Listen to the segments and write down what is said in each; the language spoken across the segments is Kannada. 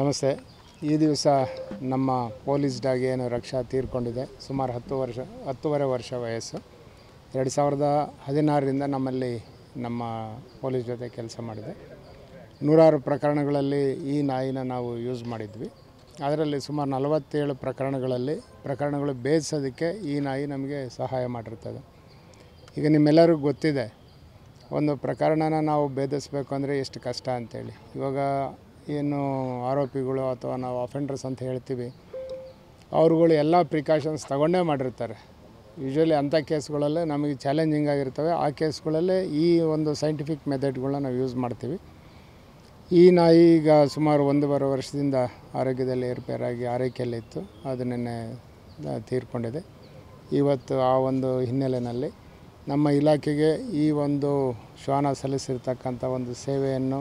ನಮಸ್ತೆ. ಈ ದಿವಸ ನಮ್ಮ ಪೊಲೀಸ್ ಡಾಗ್ ಏನು ರಕ್ಷಾ ತೀರ್ಕೊಂಡಿದೆ. ಸುಮಾರು 10 ವರ್ಷ ವಯಸ್ಸು. 2016ರಿಂದ ನಮ್ಮಲ್ಲಿ ನಮ್ಮ ಪೊಲೀಸ್ ಜೊತೆ ಕೆಲಸ ಮಾಡಿದೆ. ನೂರಾರು ಪ್ರಕರಣಗಳಲ್ಲಿ ಈ ನಾಯಿನ ನಾವು ಯೂಸ್ ಮಾಡಿದ್ವಿ. ಅದರಲ್ಲಿ ಸುಮಾರು 47 ಪ್ರಕರಣಗಳು ಭೇದಿಸೋದಕ್ಕೆ ಈ ನಾಯಿ ನಮಗೆ ಸಹಾಯ ಮಾಡಿರ್ತದೆ. ಈಗ ನಿಮ್ಮೆಲ್ಲರಿಗೂ ಗೊತ್ತಿದೆ, ಒಂದು ಪ್ರಕರಣನ ನಾವು ಭೇದಿಸಬೇಕು ಅಂದರೆ ಎಷ್ಟು ಕಷ್ಟ ಅಂತೇಳಿ. ಇವಾಗ ಏನು ಆರೋಪಿಗಳು ಅಥವಾ ನಾವು ಅಫೆಂಡರ್ಸ್ ಅಂತ ಹೇಳ್ತೀವಿ, ಅವ್ರುಗಳು ಎಲ್ಲ ಪ್ರಿಕಾಷನ್ಸ್ ತಗೊಂಡೇ ಮಾಡಿರ್ತಾರೆ. ಯೂಶ್ವಲಿ ಅಂಥ ಕೇಸ್ಗಳಲ್ಲೇ ನಮಗೆ ಚಾಲೆಂಜಿಂಗ್ ಆಗಿರ್ತವೆ. ಆ ಕೇಸ್ಗಳಲ್ಲೇ ಈ ಒಂದು ಸೈಂಟಿಫಿಕ್ ಮೆಥಡ್ಗಳನ್ನ ನಾವು ಯೂಸ್ ಮಾಡ್ತೀವಿ. ಈ ನಾಯಿ ಈಗ ಸುಮಾರು 1.5 ವರ್ಷದಿಂದ ಆರೋಗ್ಯದಲ್ಲಿ ಏರ್ಪೇರಾಗಿ ಆರೈಕೆಯಲ್ಲಿತ್ತು. ಅದು ನಿನ್ನೆ ತೀರ್ಕೊಂಡಿದೆ. ಇವತ್ತು ಆ ಒಂದು ಹಿನ್ನೆಲೆಯಲ್ಲಿ ನಮ್ಮ ಇಲಾಖೆಗೆ ಈ ಒಂದು ಶ್ವಾನ ಸಲ್ಲಿಸಿರ್ತಕ್ಕಂಥ ಒಂದು ಸೇವೆಯನ್ನು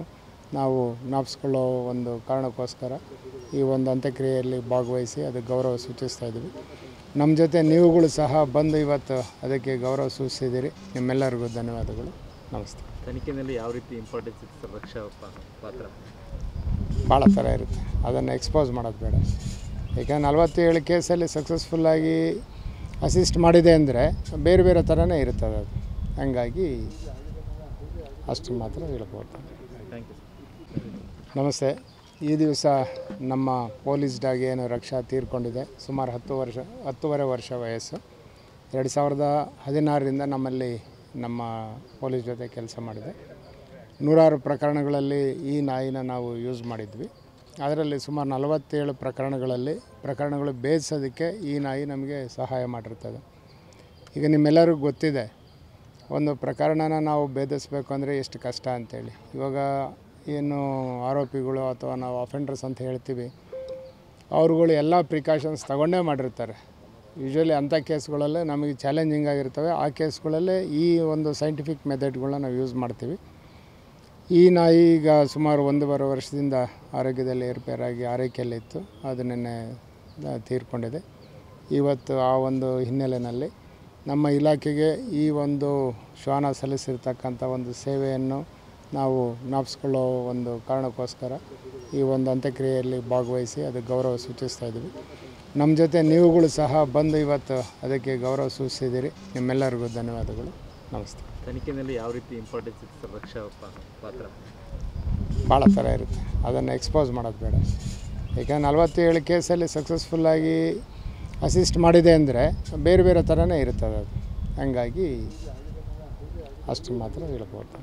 ನಾವು ಜ್ಞಾಪಿಸ್ಕೊಳ್ಳೋ ಒಂದು ಕಾರಣಕ್ಕೋಸ್ಕರ ಈ ಒಂದು ಅಂತ್ಯಕ್ರಿಯೆಯಲ್ಲಿ ಭಾಗವಹಿಸಿ ಅದಕ್ಕೆ ಗೌರವ ಸೂಚಿಸ್ತಾ ಇದ್ದೀವಿ. ನಮ್ಮ ಜೊತೆ ನೀವುಗಳು ಸಹ ಬಂದು ಇವತ್ತು ಅದಕ್ಕೆ ಗೌರವ ಸೂಚಿಸಿದ್ದೀರಿ. ನಿಮ್ಮೆಲ್ಲರಿಗೂ ಧನ್ಯವಾದಗಳು. ನಮಸ್ತೆ. ತನಿಖೆಯಲ್ಲಿ ಯಾವ ರೀತಿ ಇಂಪಾರ್ಟೆನ್ಸ್ ಇತ್ತು ಸರ್ ರಕ್ಷಾ ಪಾತ್ರ? ಭಾಳ ಥರ ಇರುತ್ತೆ, ಅದನ್ನು ಎಕ್ಸ್ಪೋಸ್ ಮಾಡೋದು ಬೇಡ. ಯಾಕಂದರೆ 47 ಕೇಸಲ್ಲಿ ಸಕ್ಸಸ್ಫುಲ್ಲಾಗಿ ಅಸಿಸ್ಟ್ ಮಾಡಿದೆ ಅಂದರೆ ಬೇರೆ ಬೇರೆ ಥರನೇ ಇರ್ತದೆ ಅದು. ಹಂಗಾಗಿ ಅಷ್ಟು ಮಾತ್ರ ಹೇಳ್ಬೋದು. Thank you. ನಮಸ್ತೆ. ಈ ದಿವಸ ನಮ್ಮ ಪೊಲೀಸ್ ಡಾಗ್ ಏನು ರಕ್ಷಾ ತೀರ್ಕೊಂಡಿದೆ. ಸುಮಾರು 10 ವರ್ಷ ವಯಸ್ಸು. 2016ರಿಂದ ನಮ್ಮಲ್ಲಿ ನಮ್ಮ ಪೊಲೀಸ್ ಜೊತೆ ಕೆಲಸ ಮಾಡಿದೆ. ನೂರಾರು ಪ್ರಕರಣಗಳಲ್ಲಿ ಈ ನಾಯಿನ ನಾವು ಯೂಸ್ ಮಾಡಿದ್ವಿ. ಅದರಲ್ಲಿ ಸುಮಾರು 47 ಪ್ರಕರಣಗಳು ಭೇದಿಸೋದಕ್ಕೆ ಈ ನಾಯಿ ನಮಗೆ ಸಹಾಯ ಮಾಡಿರ್ತದೆ. ಈಗ ನಿಮ್ಮೆಲ್ಲರಿಗೂ ಗೊತ್ತಿದೆ, ಒಂದು ಪ್ರಕರಣನ ನಾವು ಭೇದಿಸಬೇಕು ಅಂದರೆ ಎಷ್ಟು ಕಷ್ಟ ಅಂತೇಳಿ. ಇವಾಗ ಏನು ಆರೋಪಿಗಳು ಅಥವಾ ನಾವು ಅಫೆಂಡರ್ಸ್ ಅಂತ ಹೇಳ್ತೀವಿ, ಅವ್ರುಗಳು ಎಲ್ಲ ಪ್ರಿಕಾಷನ್ಸ್ ತಗೊಂಡೇ ಮಾಡಿರ್ತಾರೆ. ಯೂಶ್ವಲಿ ಅಂಥ ಕೇಸ್ಗಳಲ್ಲೇ ನಮಗೆ ಚಾಲೆಂಜಿಂಗ್ ಆಗಿರ್ತವೆ. ಆ ಕೇಸ್ಗಳಲ್ಲೇ ಈ ಒಂದು ಸೈಂಟಿಫಿಕ್ ಮೆಥಡ್ಗಳನ್ನ ನಾವು ಯೂಸ್ ಮಾಡ್ತೀವಿ. ಈ ನಾಯಿ ಈಗ ಸುಮಾರು 1.5 ವರ್ಷದಿಂದ ಆರೋಗ್ಯದಲ್ಲಿ ಏರ್ಪೇರಾಗಿ ಆರೈಕೆಯಲ್ಲಿತ್ತು. ಅದು ನಿನ್ನೆ ತೀರ್ಕೊಂಡಿದೆ. ಇವತ್ತು ಆ ಒಂದು ಹಿನ್ನೆಲೆಯಲ್ಲಿ ನಮ್ಮ ಇಲಾಖೆಗೆ ಈ ಒಂದು ಶ್ವಾನ ಸಲ್ಲಿಸಿರ್ತಕ್ಕಂಥ ಒಂದು ಸೇವೆಯನ್ನು ನಾವು ಜ್ಞಾಪಿಸ್ಕೊಳ್ಳೋ ಒಂದು ಕಾರಣಕ್ಕೋಸ್ಕರ ಈ ಒಂದು ಅಂತ್ಯಕ್ರಿಯೆಯಲ್ಲಿ ಭಾಗವಹಿಸಿ ಅದಕ್ಕೆ ಗೌರವ ಸೂಚಿಸ್ತಾ ಇದ್ದೀವಿ. ನಮ್ಮ ಜೊತೆ ನೀವುಗಳು ಸಹ ಬಂದು ಇವತ್ತು ಅದಕ್ಕೆ ಗೌರವ ಸೂಚಿಸಿದ್ದೀರಿ. ನಿಮ್ಮೆಲ್ಲರಿಗೂ ಧನ್ಯವಾದಗಳು. ನಮಸ್ತೆ. ತನಿಖೆಯಲ್ಲಿ ಯಾವ ರೀತಿ ಇಂಪಾರ್ಟೆನ್ಸ್ ಇತ್ತು ಸರ್ ರಕ್ಷಾ ಪಾತ್ರ? ಭಾಳ ಥರ ಇರುತ್ತೆ, ಅದನ್ನು ಎಕ್ಸ್ಪೋಸ್ ಮಾಡೋದು ಬೇಡ. ಯಾಕಂದರೆ 47 ಕೇಸಲ್ಲಿ ಸಕ್ಸಸ್ಫುಲ್ಲಾಗಿ ಅಸಿಸ್ಟ್ ಮಾಡಿದೆ ಅಂದರೆ ಬೇರೆ ಬೇರೆ ಥರನೇ ಇರ್ತದೆ ಅದು. ಹಂಗಾಗಿ ಅಷ್ಟು ಮಾತ್ರ ಹೇಳ್ಬೋದು.